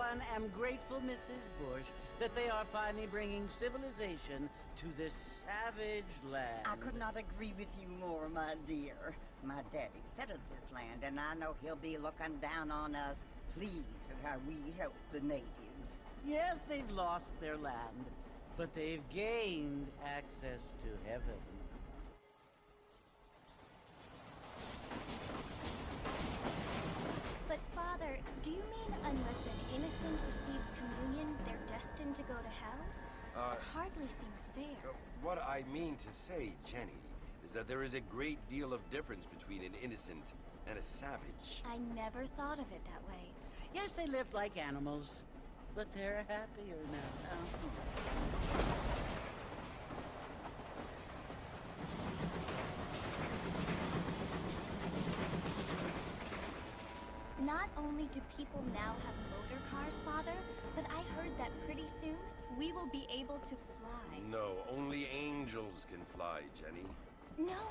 everyone am grateful, Mrs. Bush, that they are finally bringing civilization to this savage land. I could not agree with you more, my dear. My daddy settled this land, and I know he'll be looking down on us, pleased at how we help the natives. Yes, they've lost their land, but they've gained access to heaven. But Father, do you mean unless an innocent receives communion, they're destined to go to hell? That hardly seems fair. What I mean to say, Jenny, is that there is a great deal of difference between an innocent and a savage. I never thought of it that way. Yes, they lived like animals, but they're happier now. Not only do people now have motor cars, Father, but I heard that pretty soon we will be able to fly. No, only angels can fly, Jenny.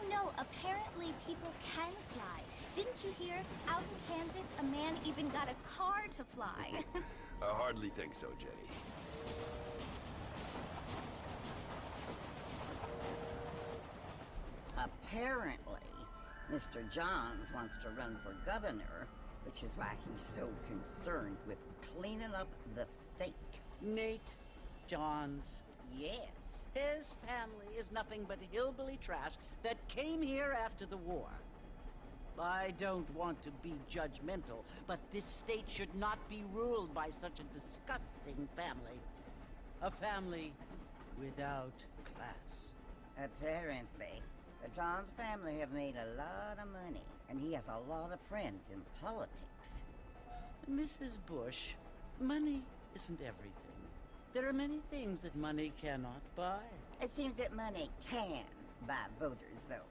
No, apparently people can fly. Didn't you hear? Out in Kansas, a man even got a car to fly. I hardly think so, Jenny. Apparently, Mr. Johns wants to run for governor, which is why he's so concerned with cleaning up the state. Nate Johns. Yes. His family is nothing but hillbilly trash that came here after the war. I don't want to be judgmental, but this state should not be ruled by such a disgusting family. A family without class. Apparently. The Johns family have made a lot of money, and he has a lot of friends in politics. Mrs. Bush, money isn't everything. There are many things that money cannot buy. It seems that money can buy voters, though.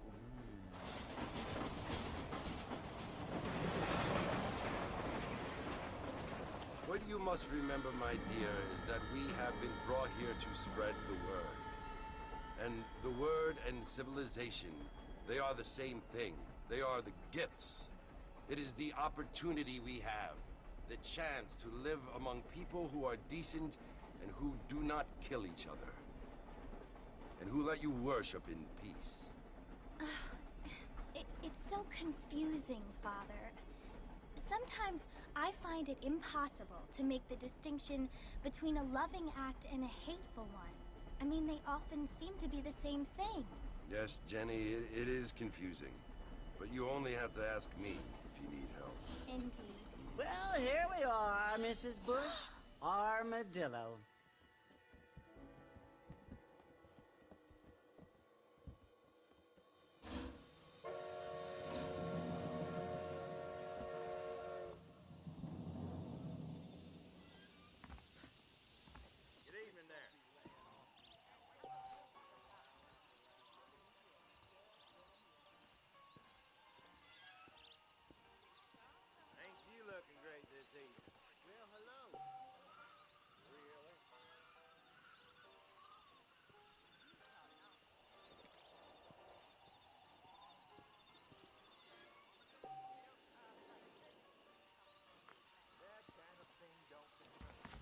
What you must remember, my dear, is that we have been brought here to spread the word. And the word and civilization, they are the same thing. They are the gifts. It is the opportunity we have, the chance to live among people who are decent and who do not kill each other, and who let you worship in peace. It's so confusing, Father. Sometimes I find it impossible to make the distinction between a loving act and a hateful one. I mean, they often seem to be the same thing. Yes, Jenny, it is confusing. But you only have to ask me if you need help. Indeed. Well, here we are, Mrs. Bush. Armadillo. Good evening there. Ain't you looking great this evening? Well, hello. Really? That kind of thing don't concern me.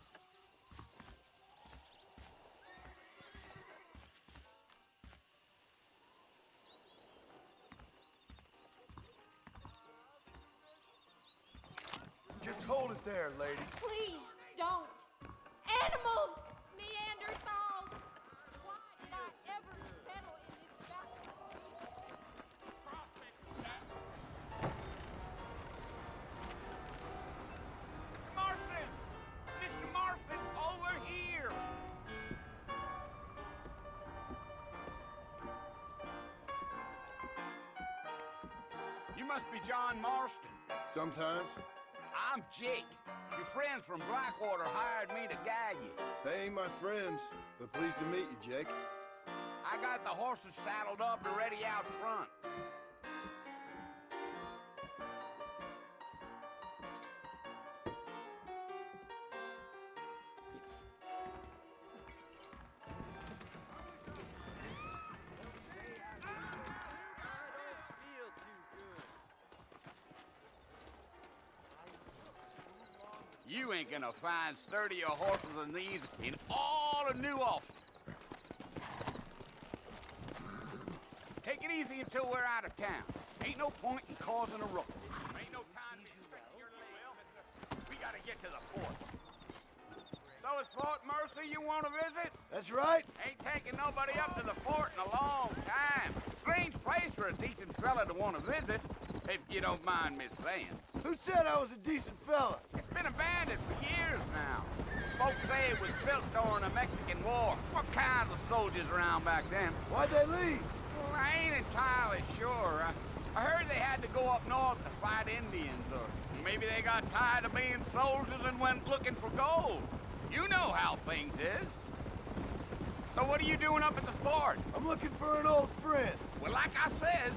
Just hold it there, lady. Please don't! Animals! Neanderthals! Why did I ever settle in this valley? Marston! Mr. Marston, over here! You must be John Marston. Sometimes. I'm Jake. Your friends from Blackwater hired me to guide you. They ain't my friends, but pleased to meet you, Jake. I got the horses saddled up and ready out front. You ain't gonna find sturdier horses than these in all of New Austin. Take it easy until we're out of town. Ain't no point in causing a ruckus. Ain't no time to stretch your legs. We gotta get to the fort. So it's Fort Mercy you want to visit? That's right. Ain't taking nobody up to the fort in a long time. Strange place for a decent fella to want to visit, if you don't mind me saying. Who said I was a decent fella? It's been abandoned for years now. Folks say it was built during the Mexican War. What kinds of soldiers around back then? Why'd they leave? Well, I ain't entirely sure. I heard they had to go up north to fight Indians, or maybe they got tired of being soldiers and went looking for gold. You know how things is. So what are you doing up at the fort? I'm looking for an old friend. Well, like I says,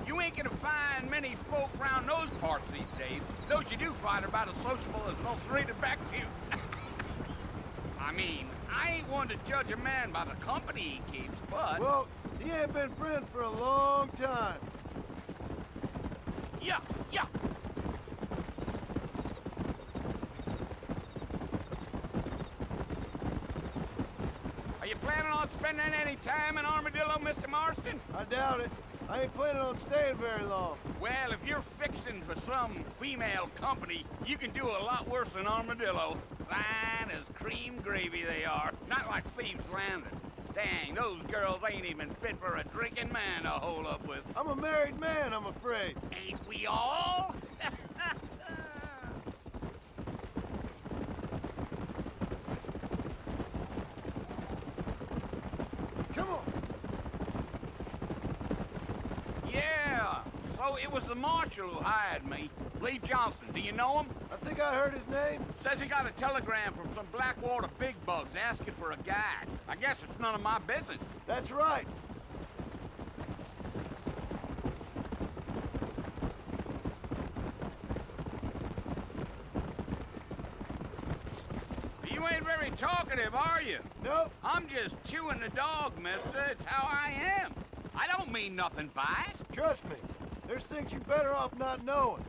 you ain't gonna find many folk around those parts these days. Those you do find are about as sociable as most rated back to you. I mean, I ain't one to judge a man by the company he keeps, but... Well, he ain't been friends for a long time. Yeah, yeah. Are you planning on spending any time in Armadillo, Mr. Marston? I doubt it. I ain't planning on staying very long. Well, if you're fixing for some female company, you can do a lot worse than Armadillo. Fine as cream gravy they are. Not like Thieves Landing. Dang, those girls ain't even fit for a drinking man to hole up with. I'm a married man, I'm afraid. Ain't we all? Come on. Yeah, so it was the marshal who hired me. Lee Johnson, do you know him? I think I heard his name. Says he got a telegram from some Blackwater big bugs asking for a guide. I guess it's none of my business. That's right. You ain't very talkative, are you? Nope. I'm just chewing the dog, mister. It's how I am. I don't mean nothing by it. Trust me. There's things you're better off not knowing.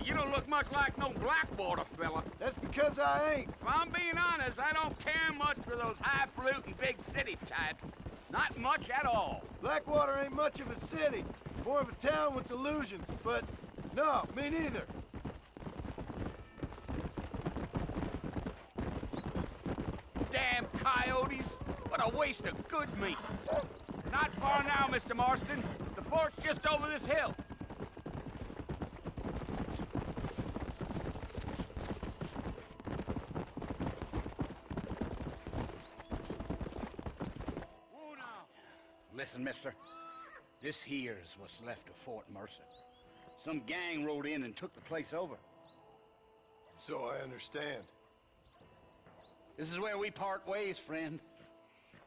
You don't look much like no Blackwater fella. That's because I ain't. If I'm being honest, I don't care much for those highfalutin big city types. Not much at all. Blackwater ain't much of a city. More of a town with delusions, but no, me neither. Damn coyotes. What a waste of good meat. Not far now, Mr. Marston. The fort's just over this hill. Listen, mister. This here's what's left of Fort Mercy. Some gang rode in and took the place over. So I understand. This is where we part ways, friend.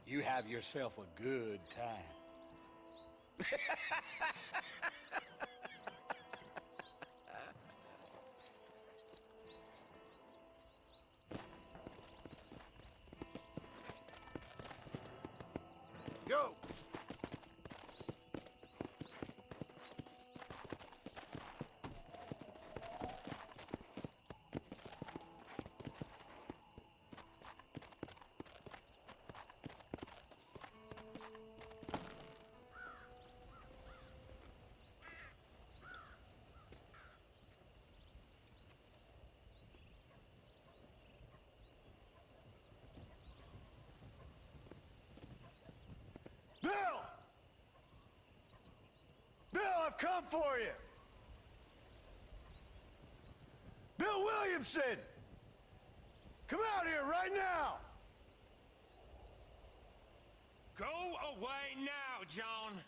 You have yourself a good time. Go! Bill! Bill, I've come for you! Bill Williamson! Come out here right now! Go away now, John.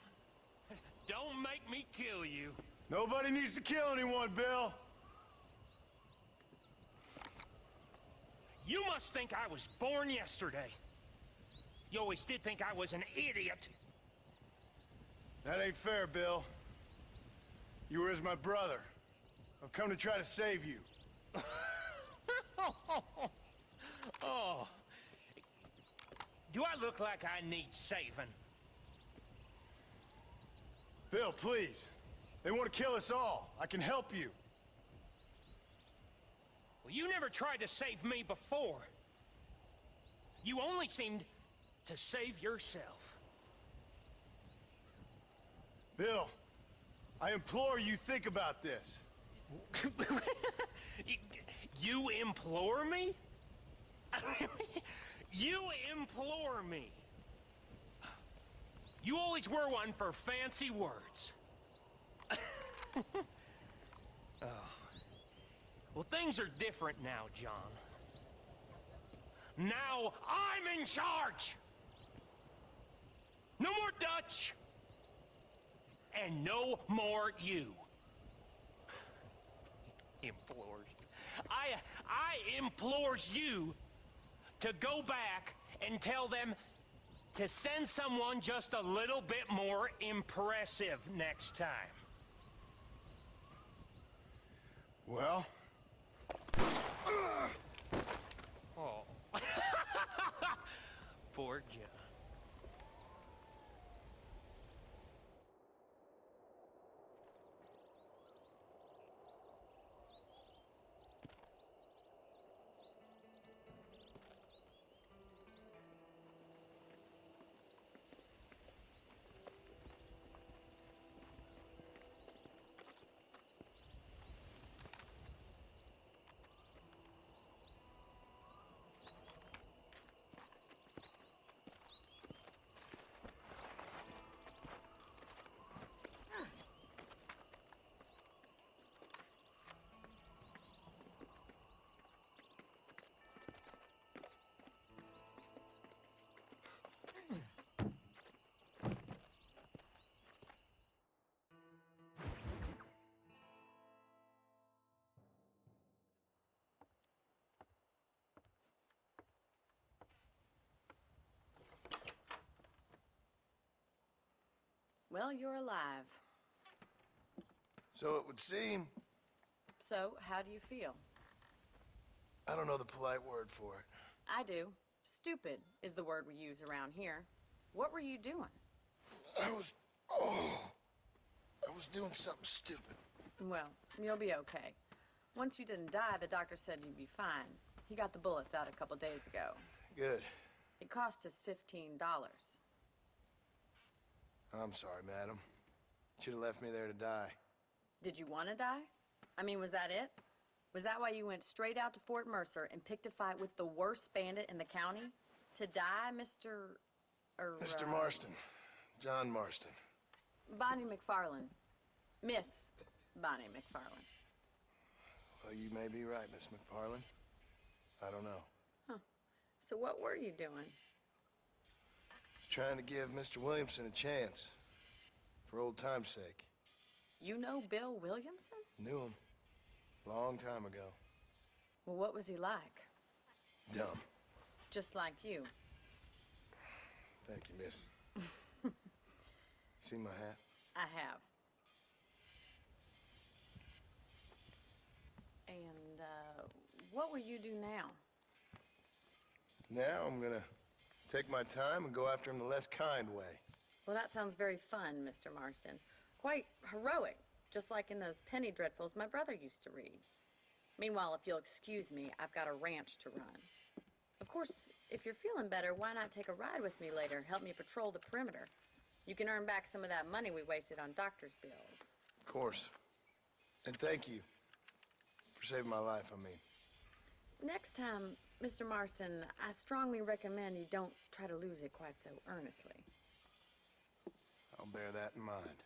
Don't make me kill you. Nobody needs to kill anyone, Bill. You must think I was born yesterday. You always did think I was an idiot. That ain't fair, Bill. You were as my brother. I've come to try to save you. Oh. Do I look like I need saving? Bill, please. They want to kill us all. I can help you. Well, you never tried to save me before. You only seemed to save yourself. Bill, I implore you, think about this. You implore me? You implore me. You always were one for fancy words. Oh. Well, things are different now, John. Now I'm in charge! No more Dutch! And no more you. Implores. I implores you to go back and tell them to send someone just a little bit more impressive next time. Well? Oh. Poor John. Well, you're alive. So it would seem. So, how do you feel? I don't know the polite word for it. I do. Stupid is the word we use around here. What were you doing? I was doing something stupid. Well, you'll be okay. Once you didn't die, the doctor said you'd be fine. He got the bullets out a couple days ago. Good. It cost us $15. I'm sorry, madam. Should have left me there to die. Did you want to die? I mean, was that it? Was that why you went straight out to Fort Mercer and picked a fight with the worst bandit in the county? To die, Mr. Mr. Marston. John Marston. Bonnie McFarland. Miss Bonnie McFarland. Well, you may be right, Miss McFarland. I don't know. Huh. So what were you doing? Trying to give Mr. Williamson a chance. For old time's sake. You know Bill Williamson? Knew him. Long time ago. Well, what was he like? Dumb. Just like you. Thank you, miss. See my hat? I have. And, what will you do now? Now I'm gonna take my time and go after him the less kind way. Well, that sounds very fun, Mr. Marston. Quite heroic, just like in those penny dreadfuls my brother used to read. Meanwhile, if you'll excuse me, I've got a ranch to run. Of course, if you're feeling better, why not take a ride with me later? Help me patrol the perimeter. You can earn back some of that money we wasted on doctor's bills. Of course. And thank you for saving my life, I mean. Next time, Mr. Marston, I strongly recommend you don't try to lose it quite so earnestly. I'll bear that in mind.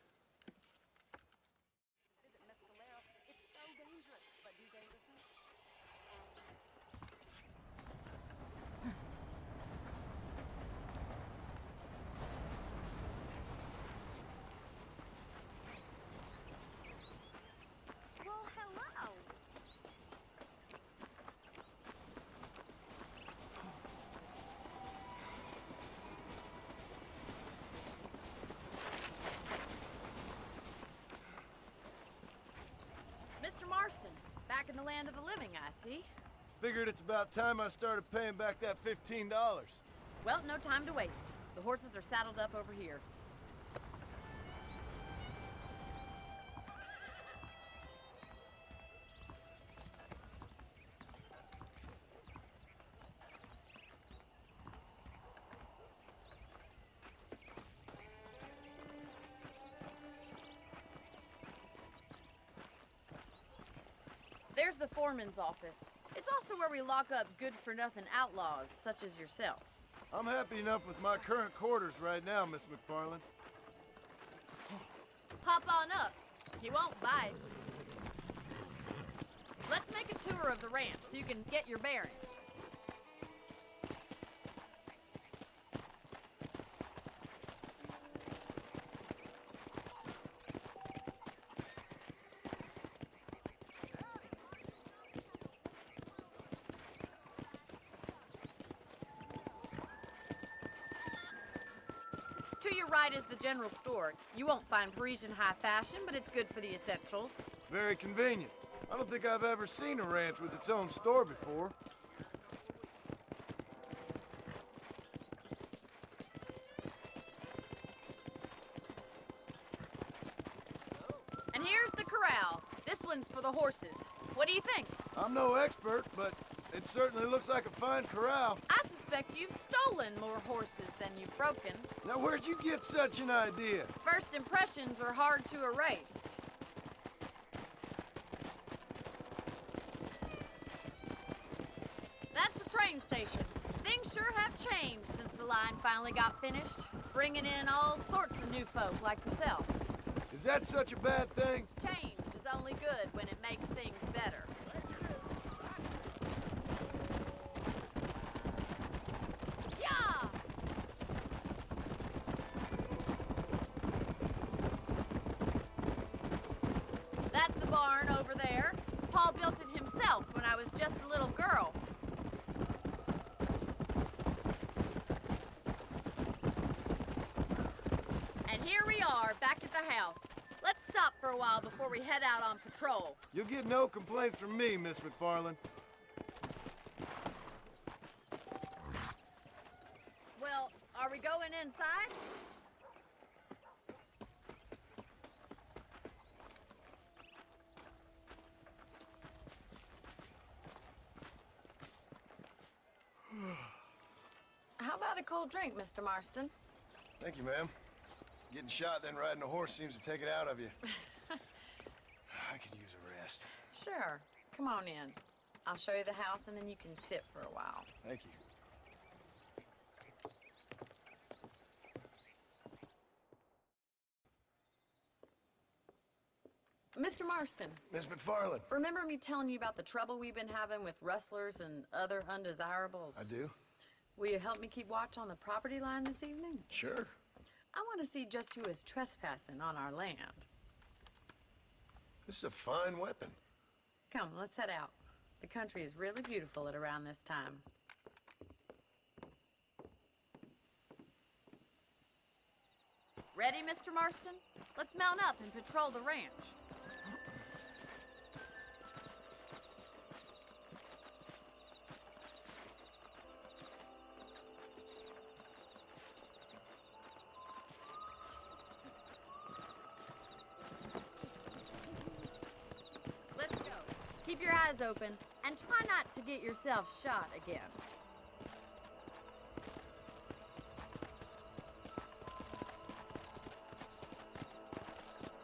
Well, hello. Mr. Marston, back in the land of the living, I see. Figured it's about time I started paying back that $15. Well, no time to waste. The horses are saddled up over here. There's the foreman's office. It's also where we lock up good-for-nothing outlaws, such as yourself. I'm happy enough with my current quarters right now, Miss McFarland. Hop on up. He won't bite. Let's make a tour of the ranch so you can get your bearings. To your right is the general store. You won't find Parisian high fashion, but it's good for the essentials. Very convenient. I don't think I've ever seen a ranch with its own store before. And here's the corral. This one's for the horses. What do you think? I'm no expert, but it certainly looks like a fine corral. I suspect you've stolen more horses than you've broken. Now, where'd you get such an idea? First impressions are hard to erase. That's the train station. Things sure have changed since the line finally got finished, bringing in all sorts of new folk like yourself. Is that such a bad thing? Change is only good when it makes things better. Yeah! That's the barn over there. Paul built it himself when I was just a little girl. And here we are, back at the house. Let's stop for a while before we head out on patrol. You'll get no complaints from me, Miss McFarland. Well, are we going inside? How about a cold drink, Mr. Marston? Thank you, ma'am. Getting shot, then riding a horse seems to take it out of you. I could use a rest. Sure. Come on in. I'll show you the house, and then you can sit for a while. Thank you. Mr. Marston, Miss McFarland. remember me telling you about the trouble we've been having with rustlers and other undesirables? I do? Will you help me keep watch on the property line this evening? Sure. I want to see just who is trespassing on our land. This is a fine weapon. Come, let's head out. The country is really beautiful at around this time. Ready, Mr. Marston? Let's mount up and patrol the ranch. Let's go. Keep your eyes open and try not to get yourself shot again.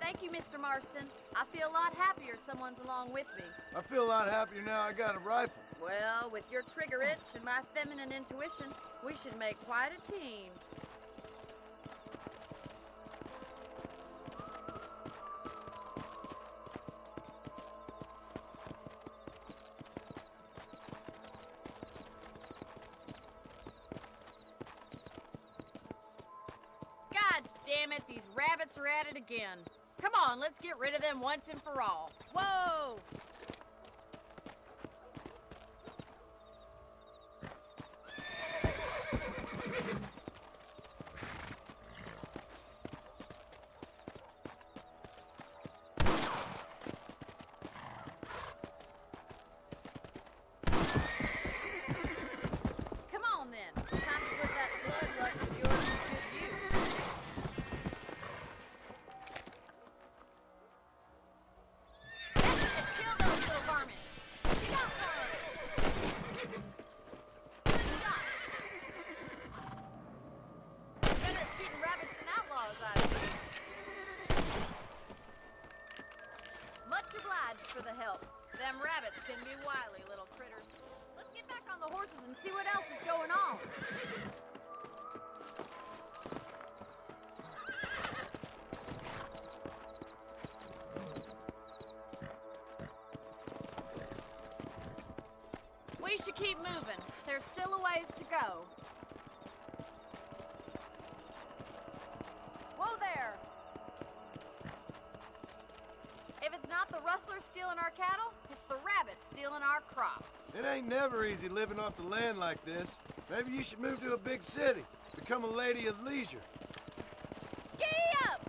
Thank you, Mr. Marston. I feel a lot happier someone's along with me. I feel a lot happier now I got a rifle. Well, with your trigger itch and my feminine intuition, we should make quite a team. God damn it, these rabbits are at it again. Come on, let's get rid of them once and for all. Whoa! Come on then, time to put that Them rabbits can be wily little critters. Let's get back on the horses and see what else is going on. We should keep moving. There's still a ways to go. Whoa there! If it's not the rustlers stealing our cattle, it's the rabbits stealing our crops. It ain't never easy living off the land like this. Maybe you should move to a big city. Become a lady of leisure. Giddy up!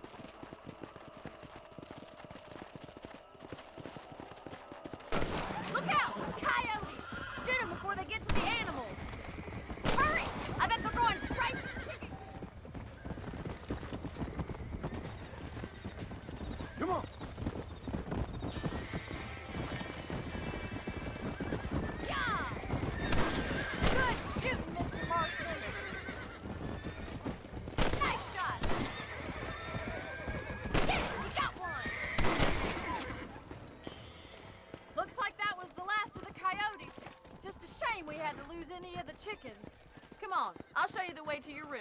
Look out! Coyotes! Shoot them before they get to the animals! Hurry! I bet they're going straight for the chicken! Come on. Yeah! Good shooting, Mr. Marston! Nice shot! Yes, you got one! Looks like that was the last of the coyotes. Just a shame we had to lose any of the chickens. Come on, I'll show you the way to your room.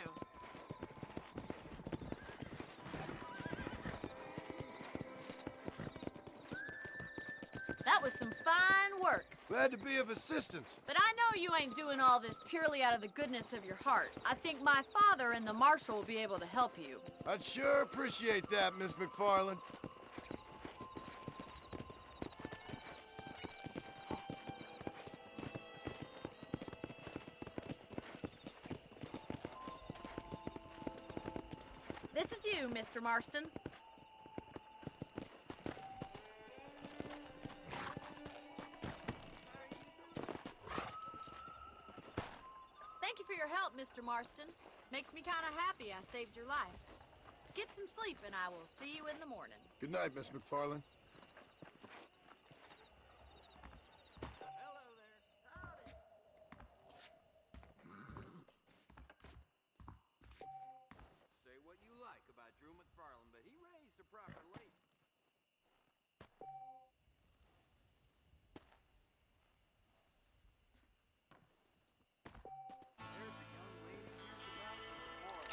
That was some fine work. Glad to be of assistance. But I know you ain't doing all this purely out of the goodness of your heart. I think my father and the marshal will be able to help you. I'd sure appreciate that, Miss McFarland. This is you, Mr. Marston. Thank you for your help, Mr. Marston. Makes me kind of happy I saved your life. Get some sleep and I will see you in the morning. Good night, Miss McFarland. Hello there. Howdy. Say what you like about Drew McFarland, but he raised a proper lady. There's a young lady here tonight with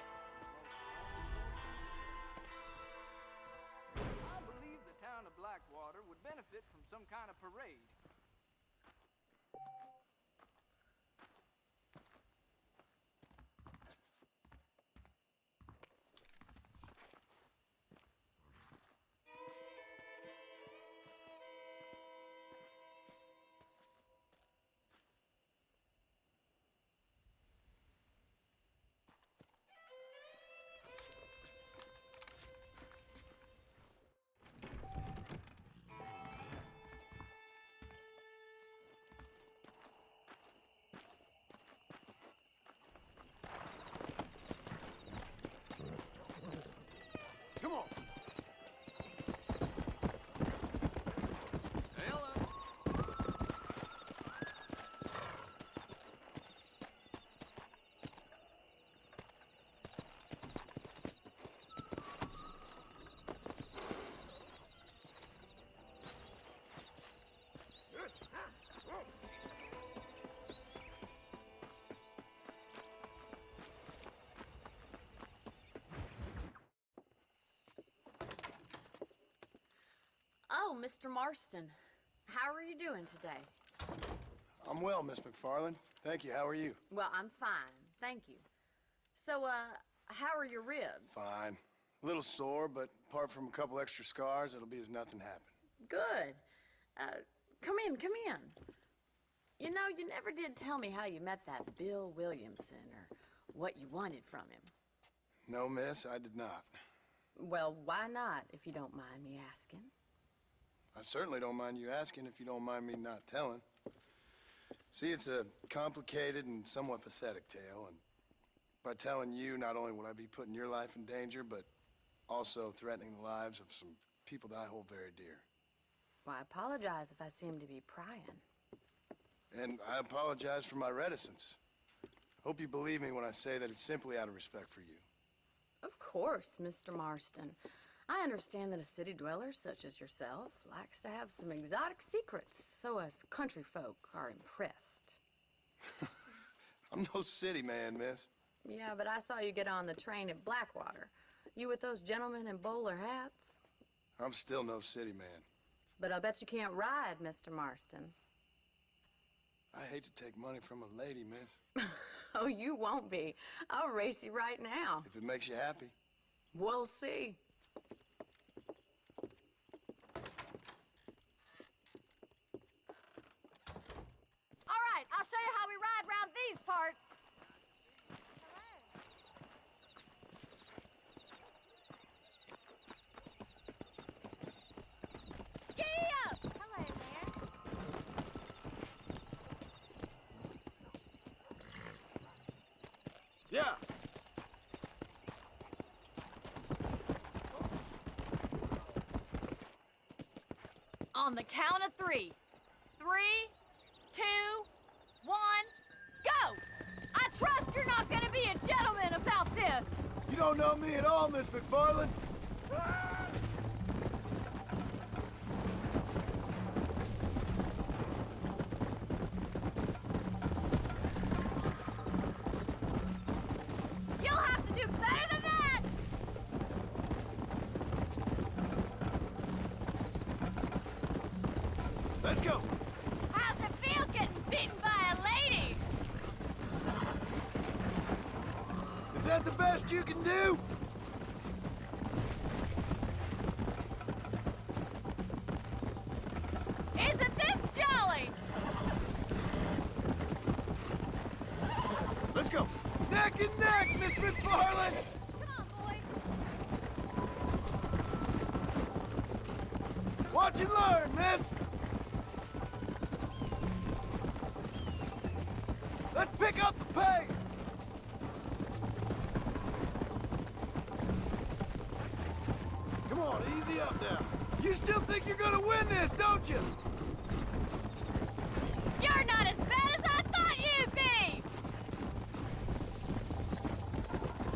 I believe the town of Blackwater would benefit from some kind of parade. Come on. Hello. Oh, Mr. Marston. How are you doing today? I'm well, Miss McFarland. Thank you. How are you? Well, I'm fine. Thank you. So, how are your ribs? Fine. A little sore, but apart from a couple extra scars, it'll be as nothing happened. Good. Come in, come in. You know, you never did tell me how you met that Bill Williamson or what you wanted from him. No, miss, I did not. Well, why not, if you don't mind me asking? I certainly don't mind you asking if you don't mind me not telling. See, it's a complicated and somewhat pathetic tale, and by telling you, not only would I be putting your life in danger, but also threatening the lives of some people that I hold very dear. Well, I apologize if I seem to be prying. And I apologize for my reticence. Hope you believe me when I say that it's simply out of respect for you. Of course, Mr. Marston. I understand that a city dweller such as yourself likes to have some exotic secrets, so us country folk are impressed. I'm no city man, miss. Yeah, but I saw you get on the train at Blackwater. You with those gentlemen in bowler hats? I'm still no city man. But I'll bet you can't ride, Mr. Marston. I hate to take money from a lady, miss. Oh, you won't be. I'll race you right now. If it makes you happy. We'll see. All right, I'll show you how we ride around these parts. Giddy up! Hello there. Yeah. On the count of 3. 3, 2, 1, go! I trust you're not gonna be a gentleman about this. You don't know me at all, Miss McFarland. You'll have to do better than that. Let's go. How's it feel getting beaten by a lady? Is that the best you can do? Isn't this jolly? Let's go. Neck and neck, Miss McFarland. Come on, boys. Watch and learn, miss. Let's pick up the pace. Come on, easy up now. You still think you're gonna win this, don't you? You're not as bad as I thought you'd be.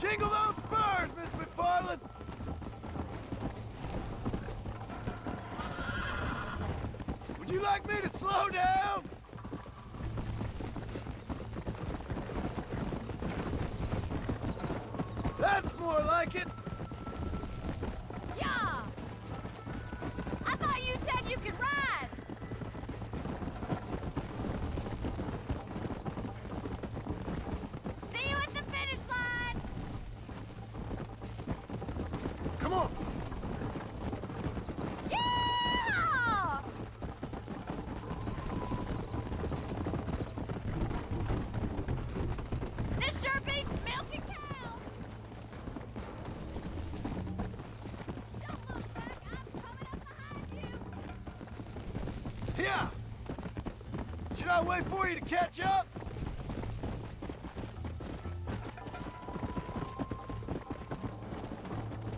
Jingle those spurs, Miss McFarland. Would you like me to slow down? That's more like it. Yeah. I thought you said you could ride. See you at the finish line. Come on. Yeah! This sure beats milking cows. Don't look back. I'm coming up behind you. Here. Should I wait for you to catch up?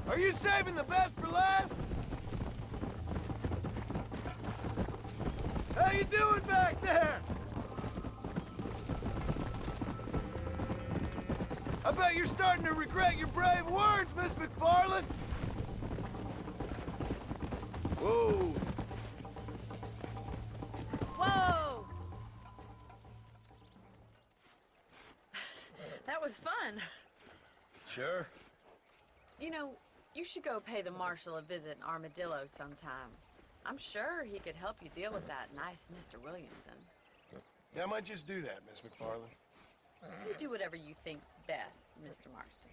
Are you saving the best for last? How you doing back there? I bet you're starting to regret your brave words, Miss McFarland. Whoa. Whoa! That was fun. Sure. You know, you should go pay the marshal a visit in Armadillo sometime. I'm sure he could help you deal with that nice Mr. Williamson. Yeah, I might just do that, Miss McFarland. You do whatever you think's best, Mr. Marston.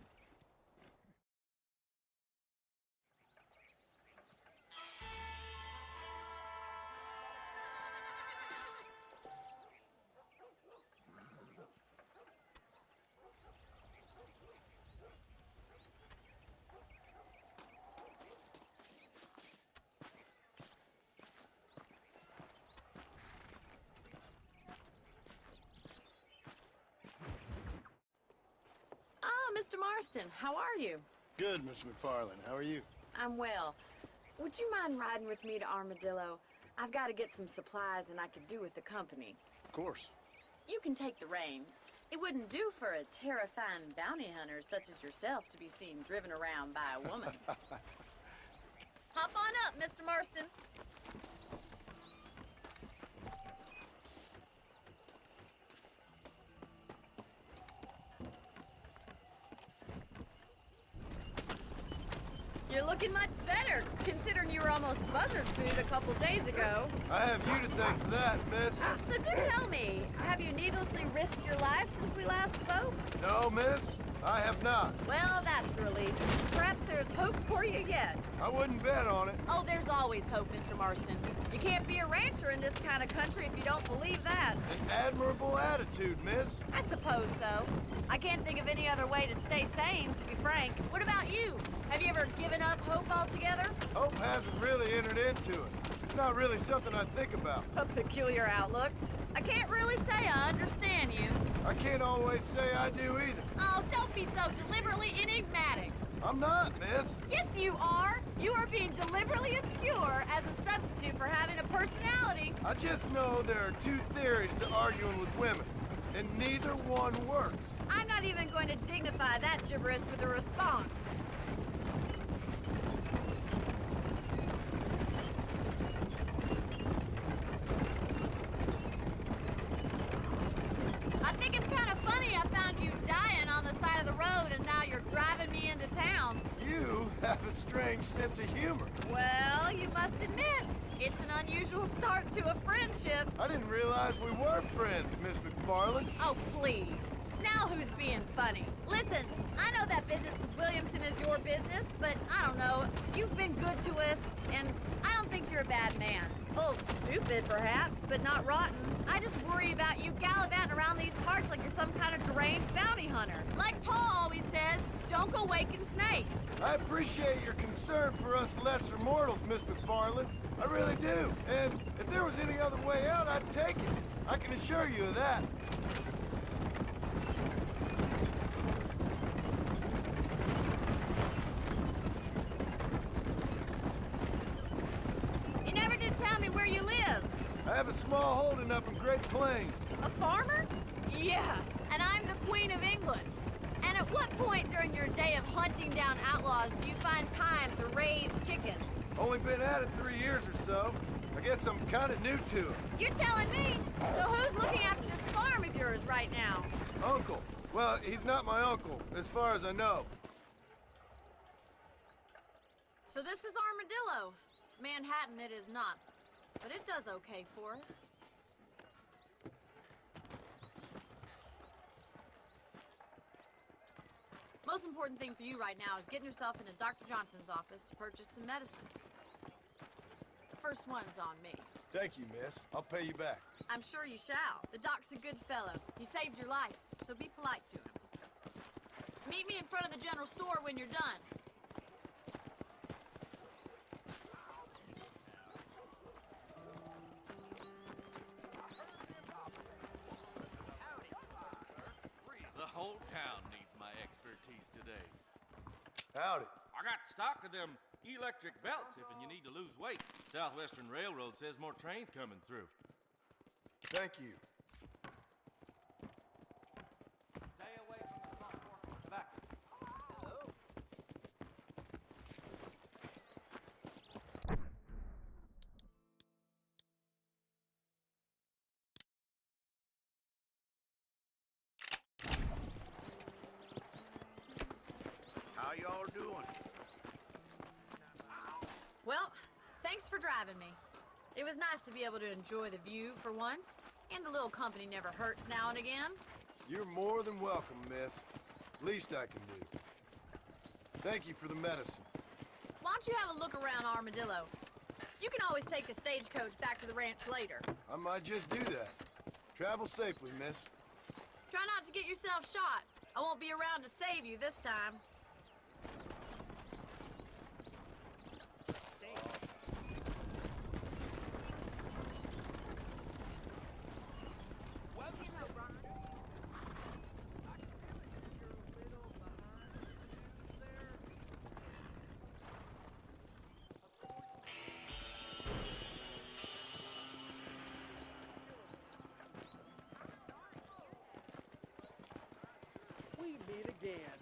Mr. Marston, how are you? Good, Miss McFarland. How are you? I'm well. Would you mind riding with me to Armadillo? I've got to get some supplies and I could do with the company. Of course. You can take the reins. It wouldn't do for a terrifying bounty hunter such as yourself to be seen driven around by a woman. Mr. Marston. You're looking much better, considering you were almost buzzard food a couple days ago. I have you to thank for that, miss. So do tell me, have you needlessly risked your life since we last spoke? No, miss, I have not. Well, that's a relief. Perhaps there's hope for you yet. I wouldn't bet on it. Oh, there's always hope, Mr. Marston. You can't be a rancher in this kind of country if you don't believe that. An admirable attitude, miss. I suppose so. I can't think of any other way to stay sane, to be frank. What about you? Have you ever given up hope altogether? Hope hasn't really entered into it. It's not really something I think about. A peculiar outlook. I can't really say I understand you. I can't always say I do either. Oh, don't be so deliberately enigmatic. I'm not, miss. Yes, you are. You are being deliberately obscure as a substitute for having a personality. I just know there are two theories to arguing with women, and neither one works. I'm not even going to dignify that gibberish with a response. I think it's kind of funny I found you dying on the side of the road and now you're driving me into town. You have a strange sense of humor. Well, you must admit, it's an unusual start to a friendship. I didn't realize we were friends, Miss McFarland. Oh, please. Now who's being funny? Listen, I know that business with Williamson is your business, but I don't know. You've been good to us, and I don't think you're a bad man. A little stupid, perhaps, but not rotten. I just worry about you gallivanting around these parts like you're some kind of deranged bounty hunter. Like Paul always says, don't go waking snakes. I appreciate your concern for us lesser mortals, Miss McFarland. I really do. And if there was any other way out, I'd take it. I can assure you of that. You never did tell me where you live. I have a small holding up in Great Plains. A farmer? Yeah, and I'm the Queen of England. And at what point during your day of hunting down outlaws do you find time to raise chickens? Only been at it 3 years or so. I guess I'm kind of new to it. You're telling me? So who's looking after this farm of yours right now? Uncle. Well, he's not my uncle, as far as I know. So this is Armadillo. Manhattan it is not, but it does okay for us. Most important thing for you right now is getting yourself into Dr. Johnson's office to purchase some medicine. The first one's on me. Thank you, miss. I'll pay you back. I'm sure you shall. The doc's a good fellow. He saved your life, so be polite to him. Meet me in front of the general store when you're done. The whole town needs my expertise today. Howdy. I got stock of them electric belts if you need to lose weight. Southwestern Railroad says more trains coming through. Thank you. Stay away from the front door. Back. How y'all doing? Well, thanks for driving me. It was nice to be able to enjoy the view for once, and a little company never hurts now and again. You're more than welcome, miss. Least I can do. Thank you for the medicine. Why don't you have a look around Armadillo? You can always take a stagecoach back to the ranch later. I might just do that. Travel safely, miss. Try not to get yourself shot. I won't be around to save you this time. We meet again.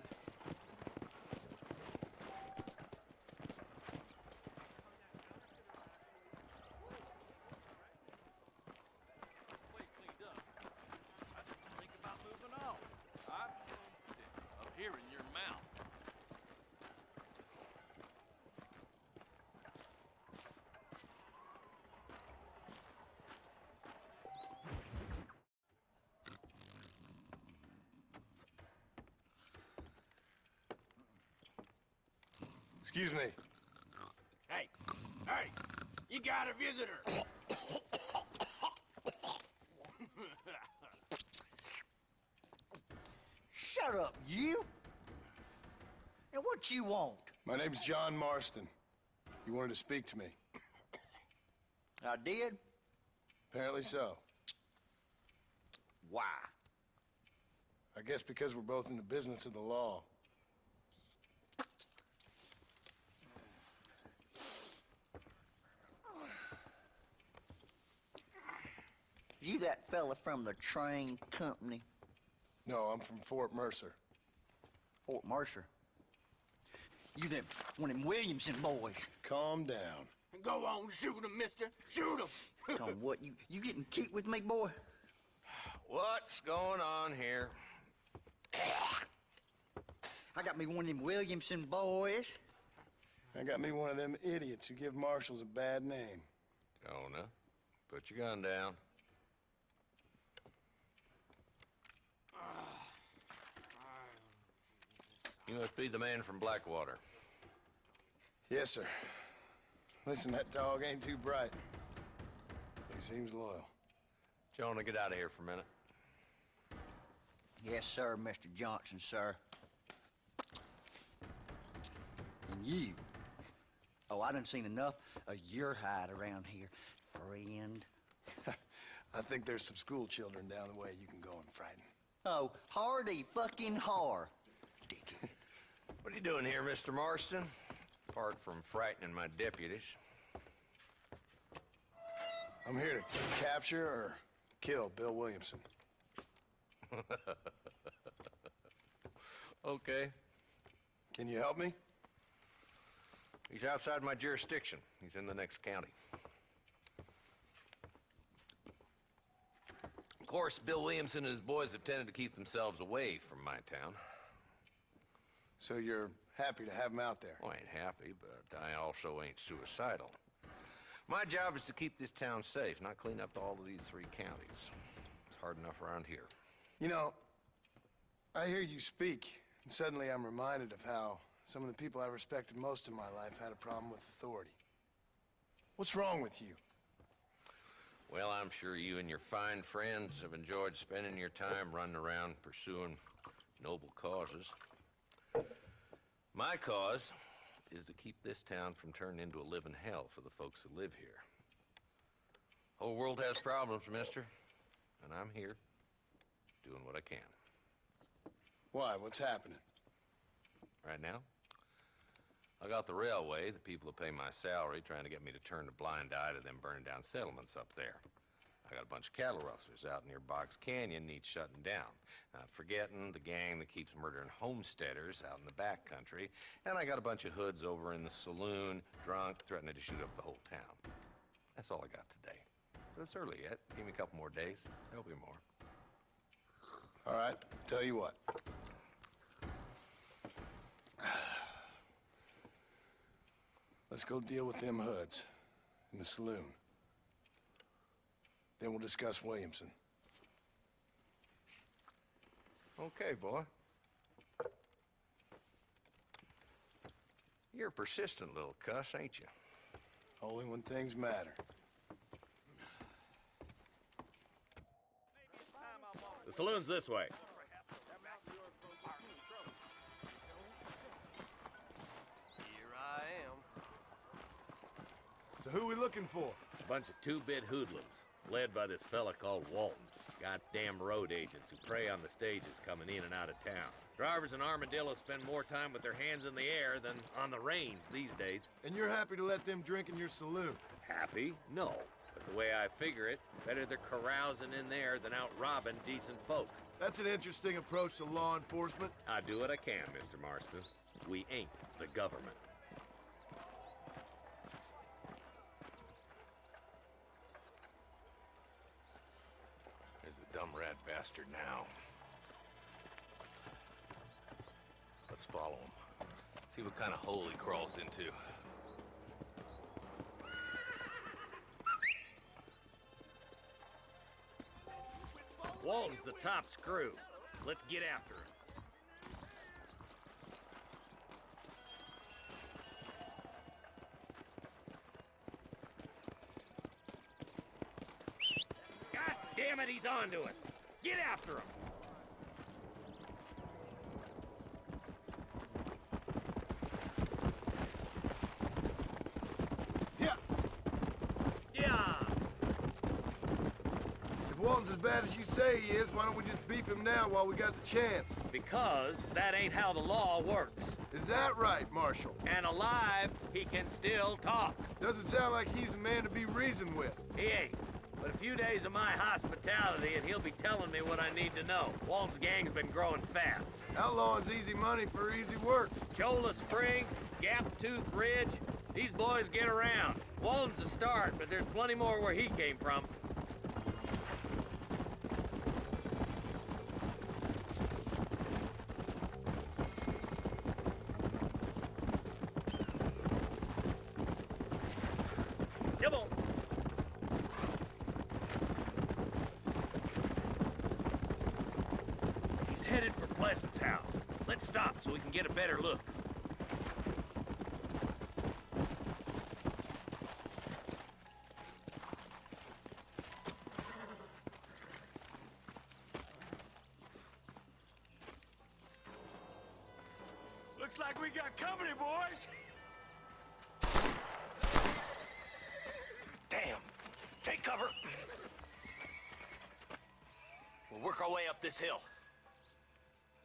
Excuse me. Hey, hey, you got a visitor. Shut up, you! And what you want? My name's John Marston. You wanted to speak to me. I did? Apparently so. Why? I guess because we're both in the business of the law. You that fella from the train company? No, I'm from Fort Mercer. Fort Mercer? You them, one of them Williamson boys. Calm down. Go on, shoot him, mister. Shoot him. Come, what, you getting kicked with me, boy? What's going on here? I got me one of them Williamson boys. I got me one of them idiots who give marshals a bad name. Jonah, put your gun down. You must be the man from Blackwater. Yes, sir. Listen, that dog ain't too bright. But he seems loyal. Jonah, get out of here for a minute. Yes, sir, Mr. Johnson, sir. And you. Oh, I done seen enough of your hide around here, friend. I think there's some school children down the way you can go and frighten. Oh, hardy fucking har. Dickhead. What are you doing here, Mr. Marston? Apart from frightening my deputies. I'm here to capture or kill Bill Williamson. Okay. Can you help me? He's outside my jurisdiction. He's in the next county. Of course, Bill Williamson and his boys have tended to keep themselves away from my town. So you're happy to have him out there? Well, I ain't happy, but I also ain't suicidal. My job is to keep this town safe, not clean up all of these 3 counties. It's hard enough around here. You know, I hear you speak, and suddenly I'm reminded of how some of the people I respected most in my life had a problem with authority. What's wrong with you? Well, I'm sure you and your fine friends have enjoyed spending your time running around pursuing noble causes. My cause is to keep this town from turning into a living hell for the folks who live here. Whole world has problems, mister, and I'm here doing what I can. Why? What's happening? Right now, I got the railway, the people who pay my salary, trying to get me to turn a blind eye to them burning down settlements up there. I got a bunch of cattle rustlers out near Boggs Canyon needs shutting down. Not forgetting the gang that keeps murdering homesteaders out in the back country. And I got a bunch of hoods over in the saloon, drunk, threatening to shoot up the whole town. That's all I got today. But it's early yet. Give me a couple more days. There'll be more. All right, tell you what. Let's go deal with them hoods in the saloon. Then we'll discuss Williamson. Okay, boy. You're a persistent little cuss, ain't you? Only when things matter. The saloon's this way. Here I am. So who are we looking for? A bunch of 2-bit hoodlums, led by this fella called Walton. Goddamn road agents who prey on the stages coming in and out of town. Drivers in Armadillo spend more time with their hands in the air than on the reins these days. And you're happy to let them drink in your saloon? Happy? No. But the way I figure it, better they're carousing in there than out robbing decent folk. That's an interesting approach to law enforcement. I do what I can, Mr. Marston. We ain't the government. There's the dumb rat bastard now. Let's follow him. See what kind of hole he crawls into. Walton's the top screw. Let's get after him. Damn it, he's on to us. Get after him. Yeah. Yeah. If Walton's as bad as you say he is, why don't we just beef him now while we got the chance? Because that ain't how the law works. Is that right, Marshal? And alive, he can still talk. Doesn't sound like he's a man to be reasoned with. He ain't. But a few days of my hospitality and he'll be telling me what I need to know. Walton's gang's been growing fast. Outlawing's easy money for easy work. Cholla Springs, Gap Tooth Ridge, these boys get around. Walton's a start, but there's plenty more where he came from. Come on. He's headed for Pleasant's house. Let's stop so we can get a better look. Looks like we got company, boys. Damn. Take cover. We'll work our way up this hill.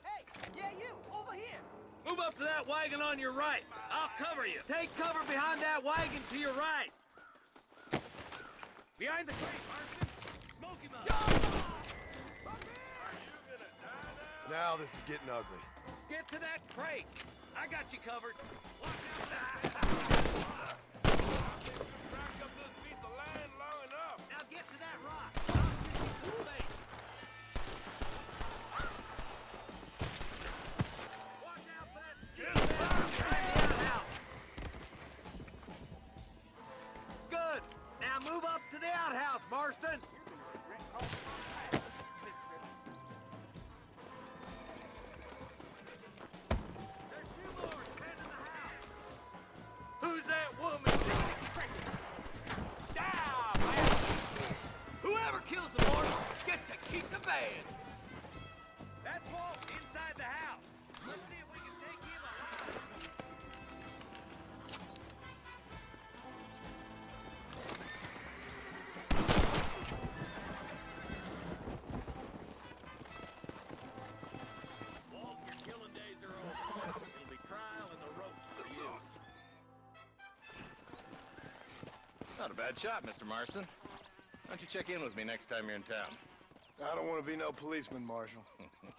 Hey, yeah, you, over here. Move up to that wagon on your right. I'll cover you. Take cover behind that wagon to your right. Behind the crate, Marston. Smoke him up. Now this is getting ugly. Get to that crate. I got you covered. Watch out for that. Now get to that rock. I'll shoot you through the face. Watch out for that stupid behind the outhouse. Good. Now move up to the outhouse, Marston. There's two more standing in the house. Who's that woman? Down, man. Whoever kills the mortal gets to keep the bed. That's Walt inside the house. Let's see if we can take him alive. Walt, your killing days are over. It'll be trial and the ropes for you. Not a bad shot, Mr. Marston. Why don't you check in with me next time you're in town? I don't want to be no policeman, Marshal.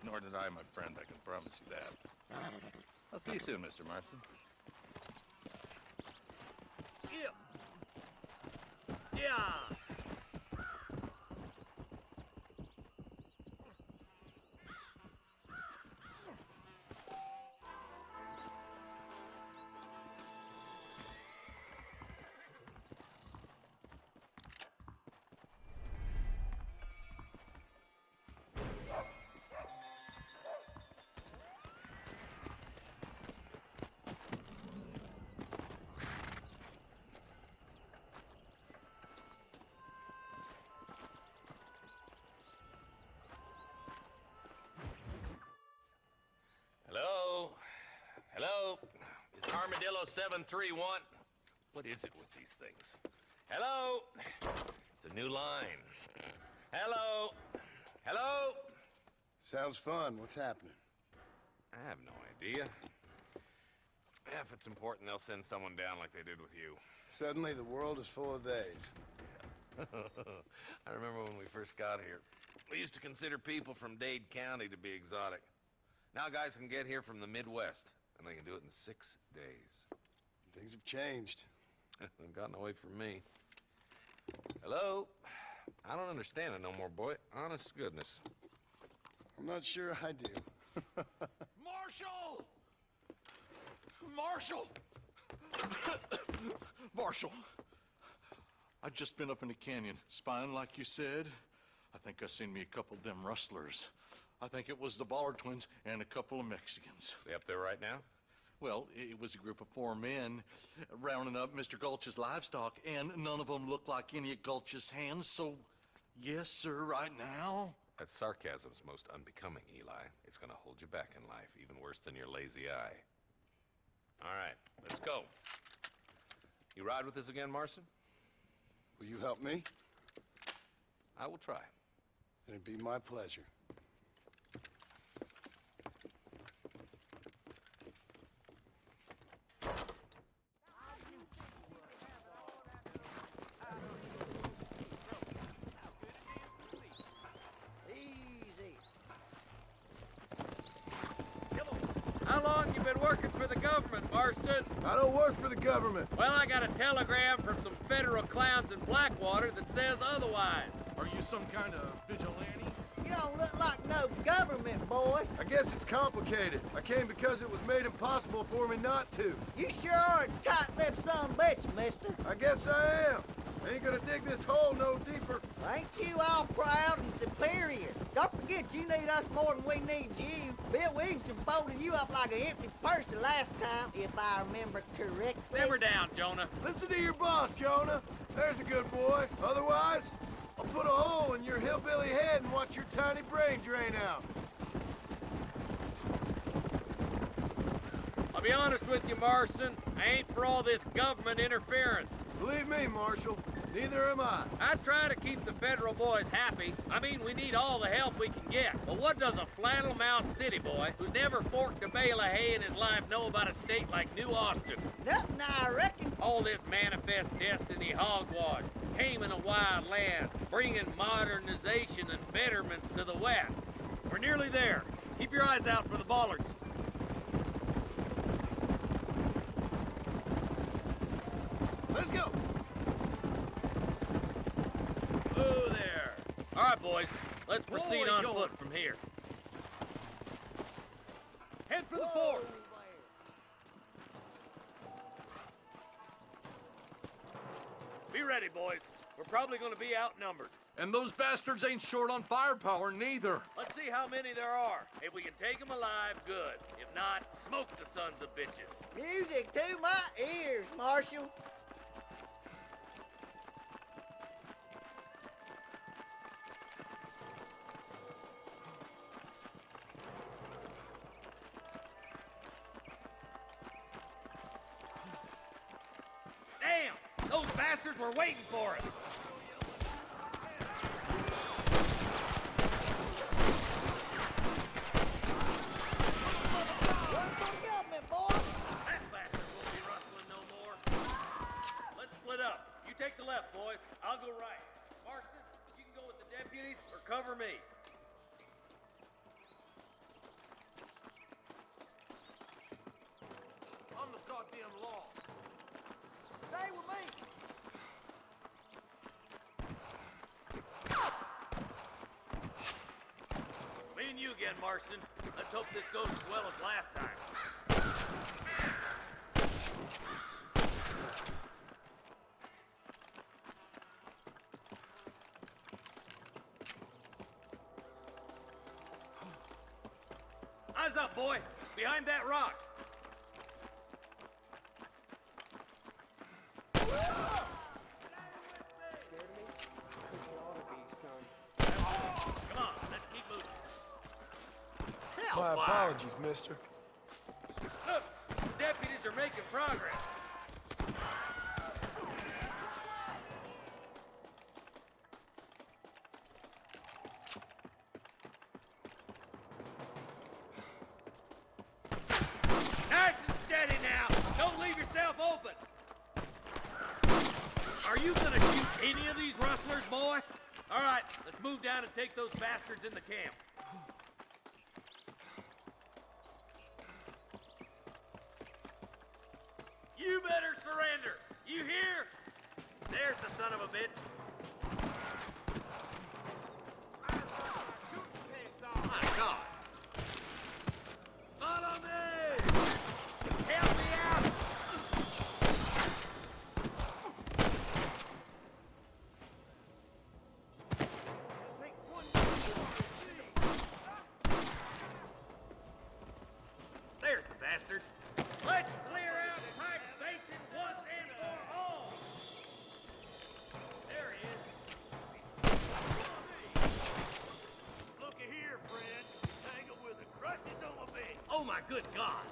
Nor did I, my friend. I can promise you that. I'll see you soon, Mr. Marston. Yeah. Yeah. Hello? Hello? It's Armadillo 731. What is it with these things? Hello? It's a new line. Hello? Hello? Sounds fun. What's happening? I have no idea. Yeah, if it's important, they'll send someone down like they did with you. Suddenly the world is full of theys. I remember when we first got here. We used to consider people from Dade County to be exotic. Now guys can get here from the Midwest, and they can do it in 6 days. Things have changed. They've gotten away from me. Hello? I don't understand it no more, boy. Honest to goodness. I'm not sure I do. Marshal! Marshal! Marshal! I've just been up in the canyon, spying like you said. I think I seen me a couple of them rustlers. I think it was the Ballard twins and a couple of Mexicans. They up there right now? Well, it was a group of 4 men rounding up Mr. Gulch's livestock, and none of them looked like any of Gulch's hands, so Yes, sir, right now? That sarcasm's most unbecoming, Eli. It's gonna hold you back in life, even worse than your lazy eye. All right, let's go. You ride with us again, Marston? Will you help me? I will try. It'd be my pleasure. Easy. How long you been working for the government, Marston? I don't work for the government. Well, I got a telegram from some federal clowns in Blackwater that says otherwise. Are you some kind of vigilante? You don't look like no government, boy. I guess it's complicated. I came because it was made impossible for me not to. You sure are a tight-lipped son of a bitch, mister. I guess I am. I ain't gonna dig this hole no deeper. Ain't you all proud and superior? Don't forget you need us more than we need you. Bill Williamson folded you up like an empty person last time, if I remember correctly. Simmer down, Jonah. Listen to your boss, Jonah. There's a good boy. Otherwise, I'll put a hole in your hillbilly head and watch your tiny brain drain out. I'll be honest with you, Marston. I ain't for all this government interference. Believe me, Marshal, neither am I. I try to keep the federal boys happy. I mean, we need all the help we can get. But what does a flannel-mouthed city boy who's never forked a bale of hay in his life know about a state like New Austin? Nothing, I reckon. All this manifest destiny hogwash, taming a wild land, bringing modernization and betterments to the West. We're nearly there. Keep your eyes out for the bollards. Let's go. Oh, there. All right, boys. Let's proceed on foot from here. Head for the fort. Be ready, boys. We're probably going to be outnumbered. And those bastards ain't short on firepower, neither. Let's see how many there are. If we can take them alive, good. If not, smoke the sons of bitches. Music to my ears, Marshal. Damn! Those bastards were waiting for us. Run for government, boy. That bastard won't be rustling no more. Let's split up. You take the left, boys. I'll go right. Marston, you can go with the deputies or cover me. I'm the goddamn law. Stay with me. Me and you again, Marston. Let's hope this goes as well as last time. Eyes up, boy. Behind that rock. Come on, let's keep moving. My apologies, mister. Look, the deputies are making progress. Nice and steady now. Don't leave yourself open. Are you gonna shoot any of these rustlers, boy? All right, let's move down and take those bastards in the camp. You better surrender. You hear? There's the son of a bitch. My God. Follow me! Help me out! There's the bastard. Let's clear out Pike's Basin once and for all. There he good God!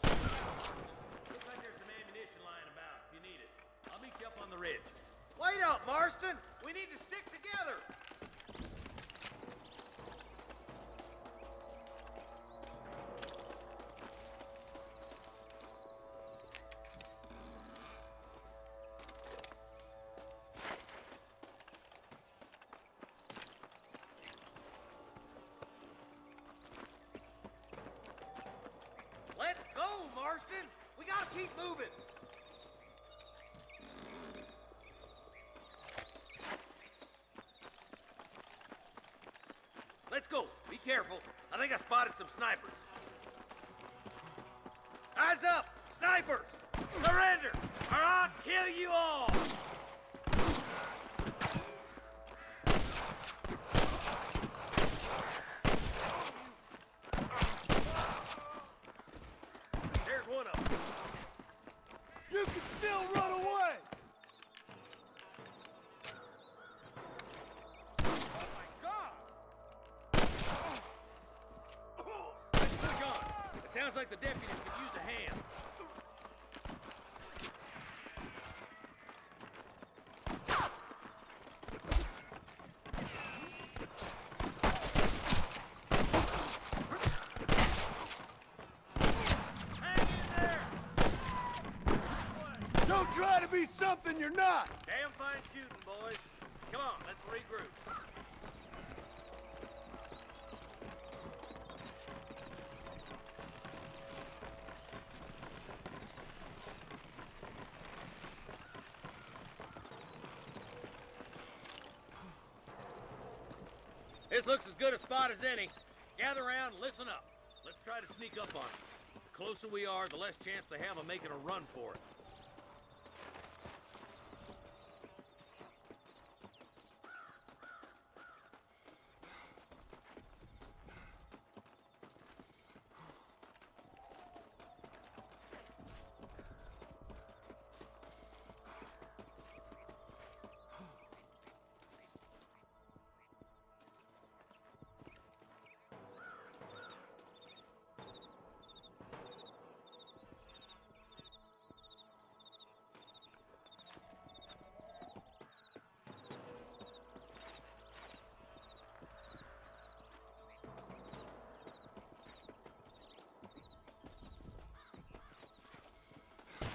Looks like there's some ammunition lying about if you need it. I'll meet you up on the ridge. Wait up, Marston! We need to stick together! Let's go, Marston! We gotta keep moving! Let's go. Be careful. I think I spotted some snipers. Eyes up! Snipers! Surrender! Or I'll kill you all! There's one of them. You can still run away! Let's push on. It sounds like the deputies could use a hand. Hang in there! Don't try to be something you're not! Damn fine shooting, boys. Come on, let's regroup. This looks as good a spot as any. Gather around and listen up. Let's try to sneak up on them. The closer we are, the less chance they have of making a run for it.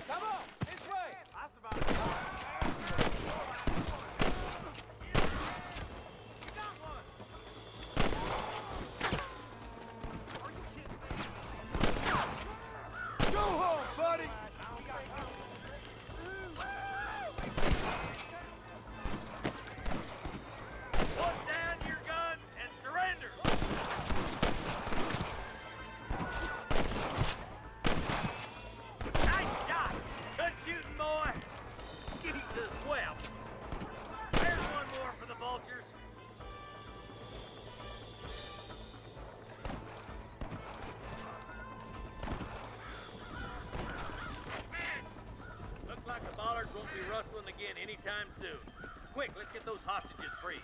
Come on, this way! That's about it. Got one! Are you kidding me? Go home, buddy! Put down your gun and surrender! Nice shot! Good shooting, boy! Jesus wept! There's one more for the vultures. Looks like the bollards won't be rustling again anytime soon. Quick, let's get those hostages free.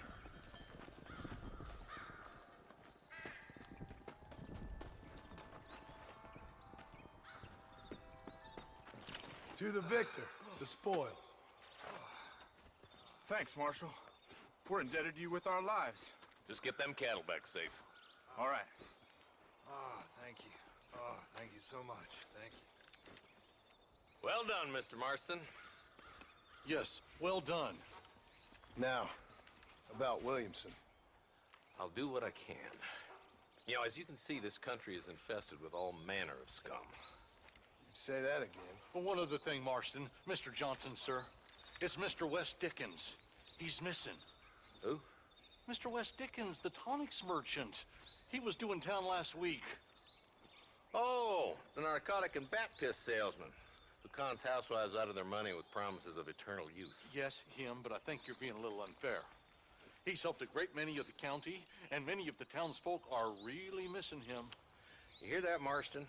To the victor, the spoils. Thanks, Marshal. We're indebted to you with our lives. Just get them cattle back safe. All right. Oh, thank you. Oh, thank you so much. Thank you. Well done, Mr. Marston. Yes, well done. Now, about Williamson. I'll do what I can. You know, as you can see, this country is infested with all manner of scum. Say that again. Well, one other thing, Marston. Mr. Johnson, sir. It's Mr. West Dickens. He's missing. Who? Mr. West Dickens, the tonics merchant. He was due in town last week. Oh, the narcotic and bat piss salesman who cons housewives out of their money with promises of eternal youth. Yes, him, but I think you're being a little unfair. He's helped a great many of the county, and many of the townsfolk are really missing him. You hear that, Marston?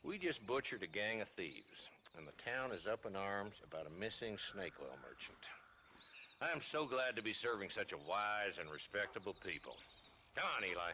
We just butchered a gang of thieves, and the town is up in arms about a missing snake oil merchant. I am so glad to be serving such a wise and respectable people. Come on, Eli.